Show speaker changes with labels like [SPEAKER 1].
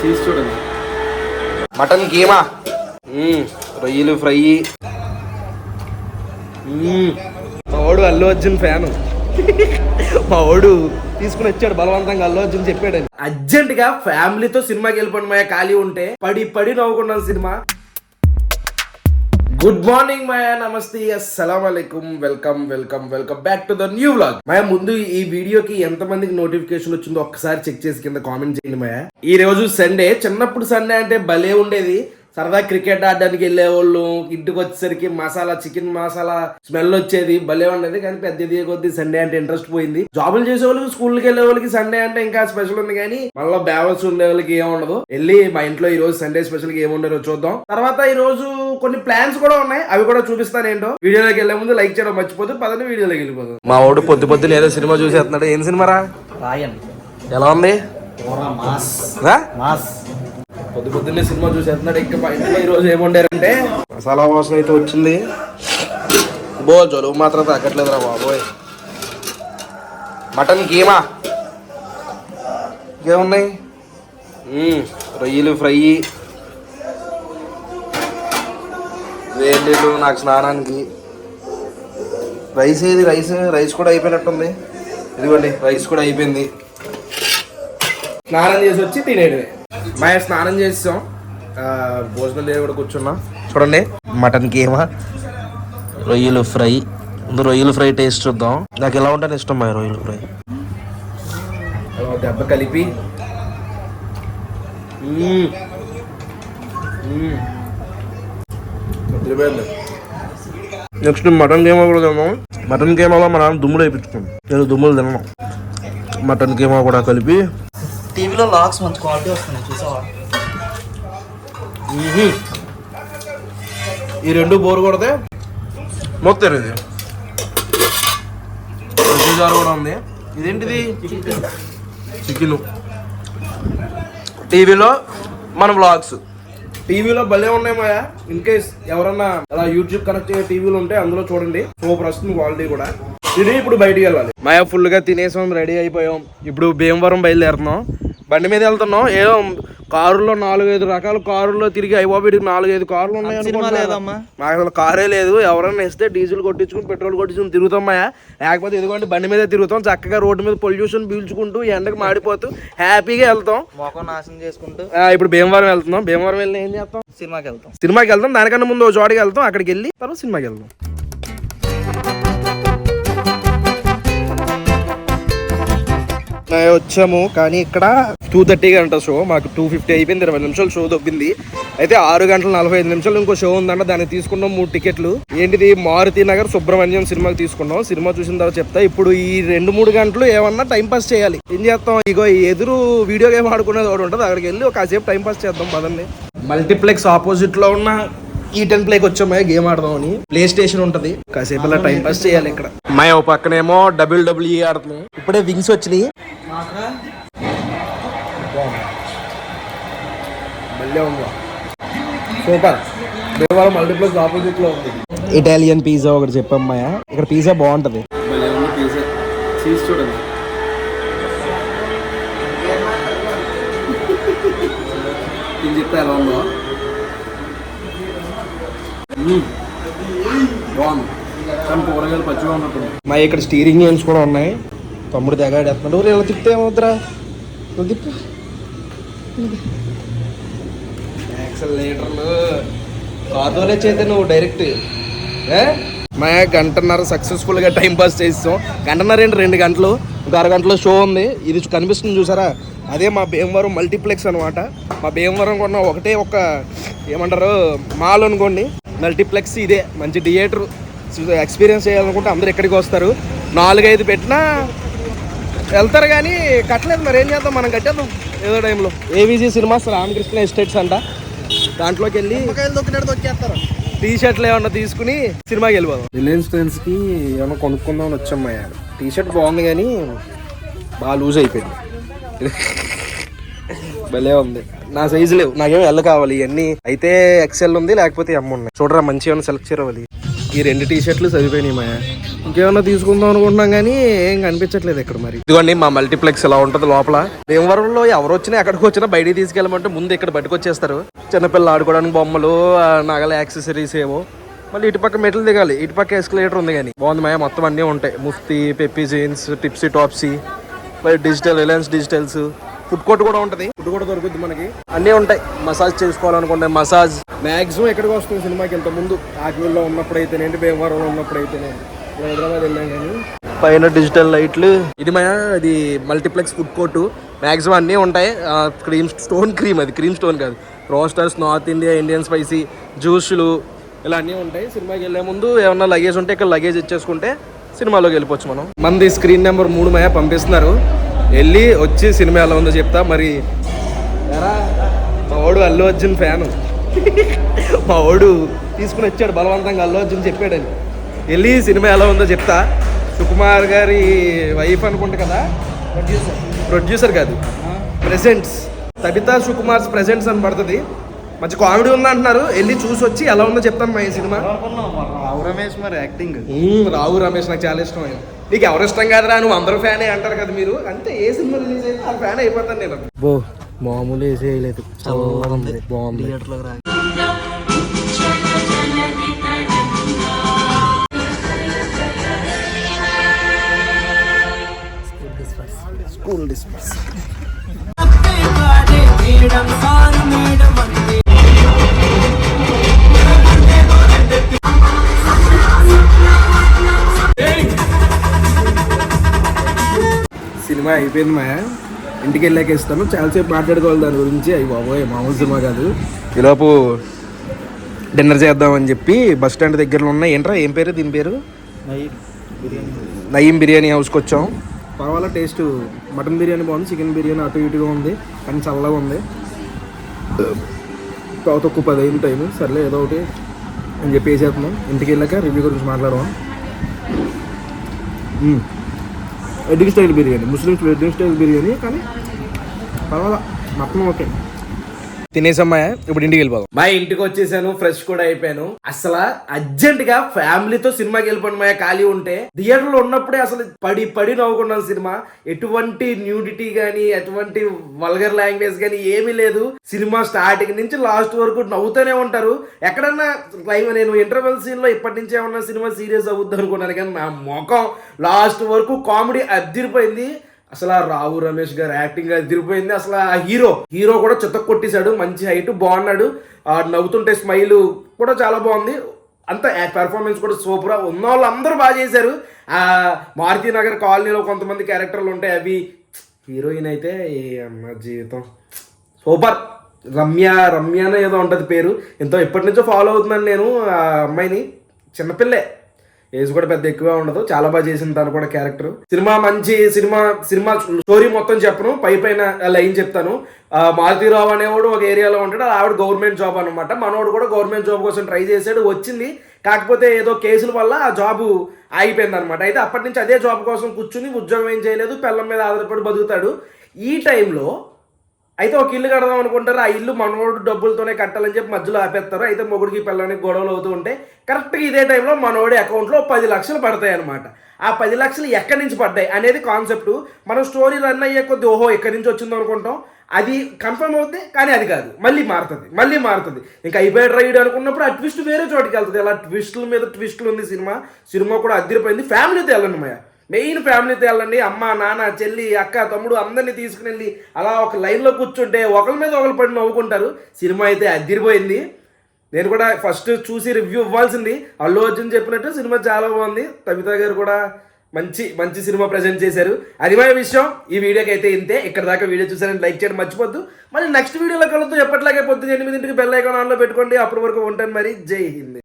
[SPEAKER 1] Cheese చూడండి. Mutton keema, రొయ్యలు fry. మా వాడు అల్లు అర్జున్ ఫ్యాను. మా వాడు తీసుకుని వచ్చాడు బలవంతంగా. అల్లు అర్జున్ చెప్పాడని అర్జెంట్ గా ఫ్యామిలీతో సినిమాకి వెళ్ళిపోండి మాయ. ఖాళీ ఉంటే పడి పడి నవ్వుకున్నాను సినిమా. గుడ్ మార్నింగ్ మాయా, నమస్తే, అస్సలాం అలైకుం, welcome welcome welcome back to the new vlog. Maya, ముందు ఈ వీడియోకి ఎంత మందికి నోటిఫికేషన్ వచ్చిందో ఒక్కసారి చెక్ చేసి కింద కామెంట్ చేయండి మాయా. ఈ రోజు సండే. చిన్నప్పుడు సండే అంటే భలే ఉండేది. సరదా క్రికెట్ ఆడడానికి వెళ్ళేవాళ్ళు. ఇంటికి వచ్చేసరికి మసాలా, చికెన్ మసాలా స్మెల్ వచ్చేది, భలే ఉండేది. కానీ పెద్ద ఎదిగే కొద్ది సండే అంటే ఇంట్రెస్ట్ పోయింది. జాబులు చేసే వాళ్ళకి, స్కూల్కి వెళ్ళే వాళ్ళకి సండే అంటే ఇంకా స్పెషల్ ఉంది. కానీ మళ్ళీ బ్యాలెన్స్ ఉండే వాళ్ళకి ఏముండదు. వెళ్ళి మా ఇంట్లో ఈ రోజు సండే స్పెషల్ గా ఏముండారో చూద్దాం. తర్వాత ఈ రోజు కొన్ని ప్లాన్స్ కూడా ఉన్నాయి, అవి కూడా చూపిస్తాను ఏంటో. వీడియోలోకి వెళ్లే ముందు లైక్ చేయడం మర్చిపోతే పదండి వీడియోలోకి వెళ్ళిపోదు. మా వాడు పొద్దున ఏదో సినిమా చూసేస్తున్నాడు. ఏం సినిమా రా? రాయన్. ఎలా ఉంది? పొద్దున్నే సినిమా చూసేస్తున్నాడు. ఇంకా మా ఇంట్లో ఈ రోజు ఏముండారంటే మసాలా వాసన అయితే వచ్చింది. జలుబు మాత్రం తగ్గట్లేదురా బాబోయ్. మటన్ కీమా, ఇంకేమున్నాయి, రొయ్యలు ఫ్రై, వేడిలు నాకు స్నానానికి. రైస్ ఏది? రైస్ కూడా అయిపోయినట్టుంది. ఇదిగోండి, రైస్ కూడా అయిపోయింది. స్నానం చేసి వచ్చి తినేటివే. మా స్నానం చేసాం, భోజనం దగ్గర కూడా కూర్చున్నాం. చూడండి, మటన్ కీమా, రొయ్యలు ఫ్రై. ముందు రొయ్యలు ఫ్రై టేస్ట్ చూద్దాం. నాకు ఎలా ఉంటుందని ఇష్టం మా రొయ్యలు ఫ్రై. దెబ్బ కలిపి నెక్స్ట్ మటన్ కీమా కూడా తిన్నాం. మటన్ కీమాలో మా నాన్న దుమ్ములు వేయించుకున్నాం. నేను దుమ్ములు తిన్నాం. మటన్ కీమా కూడా కలిపి.
[SPEAKER 2] టీవీలో లాగ్స్ మంచి క్వాలిటీ వస్తున్నాయి, చూసావా?
[SPEAKER 1] ఈ రెండు బోర్ కొడితే మొత్తం ఇది జారు కూడా ఉంది. ఇదేంటిది? చికెన్. టీవీలో మన వ్లాగ్స్ టీవీలో భలే ఉన్నాయి మాయా. ఇన్ కేస్ ఎవరన్నా అలా యూట్యూబ్ కనెక్ట్ అయ్యే టీవీలు ఉంటే అందులో చూడండి. సూపర్ వస్తుంది క్వాలిటీ కూడా. తిని ఇప్పుడు బయటికి వెళ్ళాలి. మాయా ఫుల్ గా తినేసాం, రెడీ అయిపోయాం. ఇప్పుడు భీమవరం బయలుదేరుతున్నాం. బండి మీద వెళ్తున్నాం. ఏదో కారులో 4-5 రకాల కారుల్లో తిరిగి అయిపోయి 4-5 కార్లు ఉన్నాయి. మాకు అసలు కారే లేదు. ఎవరన్నా ఇస్తే డీజిల్ కొట్టించుకుని, పెట్రోల్ కొట్టించుకుని తిరుగుతాం మాయా. లేకపోతే ఇదిగోండి బండి మీద తిరుగుతాం. చక్కగా రోడ్డు మీద పొల్యూషన్ పీల్చుకుంటూ, ఎండకు మాడిపోతూ హ్యాపీగా వెళ్తాం.
[SPEAKER 2] మొఖం నాశనం చేసుకుంటూ.
[SPEAKER 1] ఇప్పుడు భీమవరం వెళ్తున్నాం. భీమవరం వెళ్ళి ఏం చేస్తాం? సినిమాకి వెళ్తాం. దానికన్నా ముందు ఒక చోటికి వెళ్తాం. అక్కడికి వెళ్ళి తర్వాత సినిమాకి వెళ్తాం. వచ్చాము, కానీ ఇక్కడ 2:30 గంట షో. మాకు 2:50 అయిపోయింది. 20 నిమిషాలు షో దొబ్బింది. అయితే 6 గంటల 45 నిమిషాలు ఇంకో షో ఉందంట. దానికి తీసుకున్నాం 3 టికెట్లు. ఏంటిది? మారుతి నగర్ సుబ్రహ్మణ్యం సినిమాకి తీసుకున్నాం. సినిమా చూసిన తర్వాత చెప్తా. ఇప్పుడు ఈ 2-3 గంటలు ఏమన్నా టైం పాస్ చేయాలి. ఏం చేస్తాం? ఇగో ఎదురు వీడియో గేమ్ ఆడుకునేది ఒకటి ఉంటుంది. అక్కడికి వెళ్ళి ఒక కాసేపు టైం పాస్ చేద్దాం పదండి. మల్టీప్లెక్స్ ఆపోజిట్ లో ఉన్న E10 ప్లేకి వచ్చామా గేమ్ ఆడదాం అని. ప్లే స్టేషన్ ఉంటది. కాసేపు అలా టైం పాస్ చేయాలి ఇక్కడ. మా ఓ పక్కనేమో WWE ఆడుతున్నాం. ఇప్పుడే వింగ్స్ వచ్చినాయి. సూపర్. భీమవరం మల్టీప్లెక్స్ ఆపోజిట్ లో ఉంది. ఇటాలియన్ పిజ్జా ఒకటి చెప్పమ్మాయా. ఇక్కడ పిజ్జా బాగుంటది. చీజ్ చూడండి. ఇది చెప్తే ఎలా ఉందో. బాగుంది, కానీ కూరగాయలు పచ్చిగా ఉన్నట్టు. మా ఇక్కడ స్టీరింగ్ గేమ్స్ కూడా ఉన్నాయి. తమ్ముడు తెగాడేస్తున్నాడు. ఇలా తిప్పితే ఏమవుతురా? తిప్పు. యాక్సిలరేటర్లు కారులోనే చేస్తే నువ్వు డైరెక్ట్. మా గంటన్నర సక్సెస్ఫుల్ గా టైం పాస్ చేస్తాం. గంటన్నర ఏంటి, 2 గంటలు. ఒక 6 గంటల షో ఉంది. ఇది కనిపిస్తుంది చూసారా? అదే మా భీమవరం మల్టీప్లెక్స్ అనమాట. మా భీమవరం కొన్న ఒకటే ఒక ఏమంటారు మాల్ అనుకోండి, మల్టీప్లెక్స్. ఇదే మంచి థియేటర్. ఎక్స్పీరియన్స్ చేయాలనుకుంటే అందరు ఎక్కడికి వస్తారు. 4-5 పెట్టినా వెళ్తారు, కానీ కట్టలేదు. మరి ఏం చేద్దాం, మనం కట్టేద్దాం ఏదో టైంలో. ఏవిజీ సినిమాస్ రామకృష్ణ ఎస్టేట్స్ అంట. దాంట్లోకి వెళ్ళి దొక్కేస్తారు. టీ షర్ట్లు ఏమన్నా తీసుకుని సినిమాకి వెళ్ళిపోదాం. రిలయన్స్ ఫ్రెండ్స్ కి ఏమన్నా కొనుక్కుందామని వచ్చామ్మయ్యా. టీ షర్ట్ బాగుంది కానీ బాగా లూజ్ అయిపోయింది. భలే ఉంది. నా సైజు లేవు. నాకేమో ఎల్ కావాలి. ఇవన్నీ అయితే XL ఉంది, లేకపోతే M ఉన్నాయి. చూడరా మంచిగా సెలెక్ట్ చేయవాలి. ఈ 2 టీ-షర్ట్లు సరిపోయినాయి మాయా. ఇంకేమన్నా తీసుకుందాం అనుకుంటున్నాం కానీ ఏం కనిపించట్లేదు ఇక్కడ. మరి ఇదిగోండి మా మల్టీప్లెక్స్ ఇలా ఉంటుంది లోపల. భీమవరంలో ఎవరు వచ్చినా ఎక్కడికి వచ్చినా బయటికి తీసుకెళ్ళమంటే ముందు ఇక్కడ పట్టుకొచ్చేస్తారు. చిన్నపిల్లలు ఆడుకోవడానికి బొమ్మలు, నగల యాక్సెసరీస్ ఏమో. మళ్ళీ ఇటుపక్క మెట్లు దిగాలి, ఇటుపక్క ఎస్కలేటర్ ఉంది. కానీ బాగుంది మాయా, మొత్తం అన్నీ ఉంటాయి. Mufti, Pepe Jeans, Tipsy Topsy, మరి digital, Reliance Digitals. Food court కూడా ఉంటుంది, ఫుడ్ కూడా దొరుకుతుంది మనకి. అన్నీ ఉంటాయి. మసాజ్ చేసుకోవాలనుకుంటే మసాజ్. మ్యాక్సిమం ఎక్కడికి వస్తుంది సినిమాకి ఇంత ముందు ఆకివీల్లో ఉన్నప్పుడైతేనేంటి, భీమవరంలో ఉన్నప్పుడైతేనేంటి, హైదరాబాద్ వెళ్ళాం కానీ. పైన డిజిటల్ లైట్లు. ఇది మాయా అది మల్టీప్లెక్స్ ఫుడ్ కోర్టు. మ్యాక్సిమం అన్నీ ఉంటాయి. క్రీమ్ స్టోన్ క్రీమ్, అది క్రీమ్ స్టోన్ కాదు, Roasters, north India, Indian spicy, జ్యూస్లు ఇలా అన్నీ ఉంటాయి. సినిమాకి వెళ్ళే ముందు ఏమన్నా లగేజ్ ఉంటే ఇక్కడ లగేజ్ ఇచ్చేసుకుంటే సినిమాలోకి వెళ్ళిపోవచ్చు మనం. మంది స్క్రీన్ నెంబర్ 3 మాయా పంపిస్తున్నారు. వెళ్ళి వచ్చి సినిమా ఎలా ఉందో చెప్తా. మరి మా వాడు అల్లు అర్జున్ ఫ్యాను. మా వాడు తీసుకుని వచ్చాడు బలవంతంగా, అల్లు అర్జున్ చెప్పాడని. వెళ్ళి సినిమా ఎలా ఉందో చెప్తా. సుకుమార్ గారి వైఫ్ అనుకుంటా కదా, ప్రొడ్యూసర్ కాదు, ప్రెజెంట్స్. తబితా సుకుమార్స్ ప్రెజెంట్స్ అని పడుతుంది. మంచి కామెడీ ఉంది అంటున్నారు. వెళ్ళి చూసి వచ్చి ఎలా ఉందో చెప్తాను మా ఈ సినిమా.
[SPEAKER 2] రావు రమేష్ మరి యాక్టింగ్.
[SPEAKER 1] రావు రమేష్ నాకు చాలా ఇష్టం. నీకు ఎవరు ఇష్టం కాదురా, నువ్వు అందరూ ఫ్యానే అంటారు కదా మీరు. అంటే ఏ సినిమా రిలీజ్ అయితే ఆ ఫ్యాన్ అయిపోతాను నేను. బో మామూలు వేసేయలేదు, బాగుంది.
[SPEAKER 2] థియేటర్లోకి రా.
[SPEAKER 1] School disperse. సినిమా అయిపోయింది మాయా, ఇంటికి వెళ్ళాక ఇస్తాను. చాలాసేపు మాట్లాడుకోవాలి దాని గురించి. అయ్యి బాబోయ్ మామూలు సినిమా కాదు. ఈలోపు డిన్నర్ చేద్దామని చెప్పి బస్ స్టాండ్ దగ్గరలో ఉన్న ఏంట్రా ఏం పేరు దీని పేరు, నయీం బిర్యానీ హౌస్కి వచ్చాం. పర్వాలా టేస్ట్. మటన్ బిర్యానీ బాగుంది, చికెన్ బిర్యానీ అటు ఇటుగా ఉంది కానీ చల్లగా ఉంది. తక్కువ 10 అయింది టైం. సర్లే ఏదో ఒకటి అని చెప్పి వేసేస్తున్నాం. ఇంటికి వెళ్ళాక రివ్యూ గురించి మాట్లాడదాం. Wedding style biryani, Muslims wedding style biryani కానీ పర్వాలా, మటన్ ఓకే. తినేసమ్మాయ, ఇప్పుడు ఇంటికి వెళ్ళిపోదాం. మా ఇంటికి వచ్చేసాను, ఫ్రెష్ కూడా అయిపోయాను. అసలు అర్జెంట్ గా ఫ్యామిలీతో సినిమాకి వెళ్ళిపోండి మాయ. ఖాళీ ఉంటే థియేటర్ లో ఉన్నప్పుడే అసలు పడి నవ్వుకున్నాను. సినిమా ఎటువంటి న్యూడిటీ గానీ, ఎటువంటి వల్గర్ లాంగ్వేజ్ గానీ ఏమీ లేదు. సినిమా స్టార్టింగ్ నుంచి లాస్ట్ వరకు నవ్వుతూనే ఉంటారు. ఎక్కడన్నా నేను ఇంటర్వెల్ సీన్ లో ఇప్పటి నుంచి ఏమన్నా సినిమా సీరియస్ అవుద్ది అనుకున్నాను కానీ నా ముఖం లాస్ట్ వరకు కామెడీ అదిరిపోయింది. అసలు ఆ రావు రమేష్ గారు యాక్టింగ్ అదిరిపోయింది. అసలు ఆ హీరో కూడా చెత్త కొట్టేశాడు. మంచి హైట్, బాగున్నాడు. నవ్వుతుంటే స్మైల్ కూడా చాలా బాగుంది. అంత పెర్ఫార్మెన్స్ కూడా సూపర్. ఉన్న వాళ్ళు అందరూ బాగా చేశారు. మారుతి నగర్ కాలనీలో కొంతమంది క్యారెక్టర్లు ఉంటాయి, అవి. హీరోయిన్ అయితే అమ్మ జీవితం సూపర్. రమ్యాన ఏదో ఉంటుంది పేరు. ఎంతో ఎప్పటి నుంచో ఫాలో అవుతున్నాను నేను ఆ అమ్మాయిని. చిన్నపిల్లే, ఏజ్ కూడా పెద్ద ఎక్కువ ఉండదు. చాలా బాగా చేసింది తను కూడా క్యారెక్టర్. సినిమా మంచి సినిమా స్టోరీ మొత్తం చెప్పను, పైన లైన్ చెప్తాను. మారుతీరావు అనేవాడు ఒక ఏరియాలో ఉంటాడు. ఆవిడ గవర్నమెంట్ జాబ్ అనమాట. మనోడు కూడా గవర్నమెంట్ జాబ్ కోసం ట్రై చేశాడు, వచ్చింది. కాకపోతే ఏదో కేసుల వల్ల ఆ జాబ్ ఆగిపోయింది అనమాట. అయితే అప్పటి నుంచి అదే జాబ్ కోసం కూర్చుని ఉద్యోగం ఏం చేయలేదు, పిల్లల మీద ఆధారపడి బతుకుతాడు. ఈ టైంలో అయితే ఒక ఇల్లు కడదాం అనుకుంటారు. ఆ ఇల్లు మనోడు డబ్బులతోనే కట్టాలని చెప్పి మధ్యలో ఆపేస్తారు. అయితే మొగుడికి పిల్లలకి గొడవలు అవుతూ ఉంటాయి. కరెక్ట్గా ఇదే టైంలో మనోడి అకౌంట్లో 10 లక్షలు పడతాయి అనమాట. ఆ 10 లక్షలు ఎక్కడి నుంచి పడ్డాయి అనేది కాన్సెప్ట్. మనం స్టోరీ రన్ అయ్యే కొద్ది ఓహో ఎక్కడి నుంచి వచ్చిందో అనుకుంటాం. అది కన్ఫర్మ్ అవుతుంది కానీ అది కాదు, మళ్ళీ మారుతుంది. ఇంకా అయిపోయాడు రైడ్ అనుకున్నప్పుడు ఆ ట్విస్ట్ వేరే చోటుకి వెళ్తుంది. అలా ట్విస్టుల మీద ట్విస్టులు ఉంది సినిమా కూడా అదిరిపోయింది. ఫ్యామిలీతో వెళ్ళండి మాయా, మెయిన్ ఫ్యామిలీతో వెళ్ళండి. అమ్మ, నాన్న, చెల్లి, అక్క, తమ్ముడు అందరినీ తీసుకుని వెళ్ళి అలా ఒక లైన్లో కూర్చుంటే ఒకరి మీద ఒకరు పడి నవ్వుకుంటారు. సినిమా అయితే అదిరిపోయింది. నేను కూడా ఫస్ట్ చూసి రివ్యూ ఇవ్వాల్సింది. అల్లు అర్జున్ చెప్పినట్టు సినిమా చాలా బాగుంది. తబితా గారు కూడా మంచి సినిమా ప్రజెంట్ చేశారు. అది మా విషయం. ఈ వీడియోకి అయితే ఇంతే. ఇక్కడ దాకా వీడియో చూసారని లైక్ చేయడం మర్చిపోద్దు. మళ్ళీ నెక్స్ట్ వీడియోలో కలుగుతూ ఎప్పటిలాగే పొద్దున్న 8 గంటలకు బెల్ ఐకాన్ ఆన్లో పెట్టుకోండి. అప్పటి వరకు ఉంటాను మరి. జై హింద్.